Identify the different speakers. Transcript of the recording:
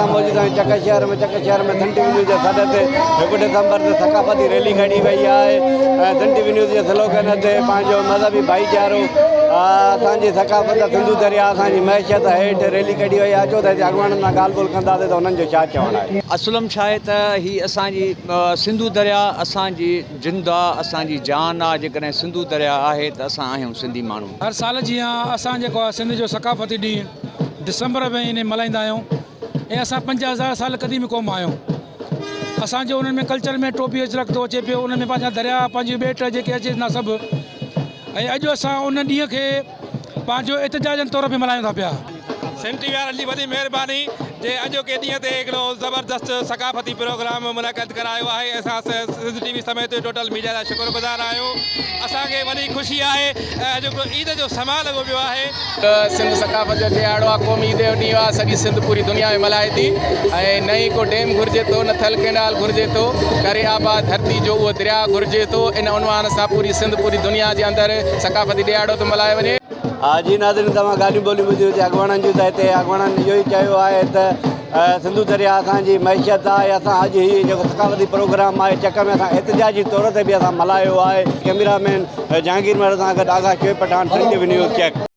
Speaker 1: मौजूद आहियूं चक शहर में धंटी विन्यू जे सॾ ते 1 दिसंबर ते सकाफ़ती रैली कढी वई आहे ऐं धंटी विन्यू जे स्लोगन ते पंहिंजो मज़हबी भाईचारो असांजी सकाफ़त सिंधु दरिया असांजी मैशियत हेठि रैली कढी वई आहे। अचो त हिते अॻुवाणनि सां ॻाल्हि ॿोल कंदासीं त उन्हनि जो छा चवणु आहे।
Speaker 2: असुलम छा आहे त हीअ असांजी सिंधु दरिया असांजी जिंद आहे, असांजी जान आहे। जेकॾहिं सिंधु दरिया आहे त असां आहियूं सिंधी माण्हू।
Speaker 3: हर साल जीअं असां जेको आहे सिंध जो सकाफ़ती ॾींहुं दिसंबर में इन मल्हाईंदा आहियूं ऐं असां 50,000 साल क़दीमी क़ौम आहियूं। असांजो उन्हनि में कल्चर में टोपी अजरक थो अचे पियो, उन में पंहिंजा दरिया पंहिंजी ॿेट जेके अचे न सभु। ऐं अॼु असां उन ॾींहं खे पंहिंजो एतिजाजनि तौर पे मल्हायूं था पिया।
Speaker 4: सिंध टी वी वारनि जी वॾी महिरबानी जे अॼोके ॾींहं ते हिकिड़ो ज़बरदस्त सकाफ़ती प्रोग्राम मुनक़द करायो आहे। असां सिंध टी वी समेत टोटल मीडिया जा शुक्रगुज़ार आहियूं। असांखे वॾी ख़ुशी आहे ऐं जेको ईद जो समां लॻो पियो आहे।
Speaker 5: सिंध सकाफ़त जो ॾियारो आहे, क़ौमी ईद जो ॾींहुं आहे। सॼी सिंध पूरी दुनिया में मल्हाए थी ऐं न ई को डैम घुरिजे थो, न थल कैनाल घुरिजे थो, करे आबाद धरती जो उहो दरिया घुरिजे थो। इन उनवान सां पूरी सिंध पूरी दुनिया जे अंदरि सकाफ़ती ॾियारो थो मल्हाए वञे।
Speaker 1: हा जी नाज़रीन, तव्हां ॻाल्हियूं ॿोलियूं ॿुधियूं हिते अॻुवाणनि जूं त हिते अॻुवाणनि इहो ई चयो आहे त सिंधु दरिया असांजी मैशियत आहे। असां अॼु हीउ जेको सकाफ़ती प्रोग्राम आहे चक में असां एतिजाजी तौर ते बि असां मल्हायो आहे। कैमरामैन जहांगीर महर सां गॾु Agha Shoaib Pathan, Sindh T V news check.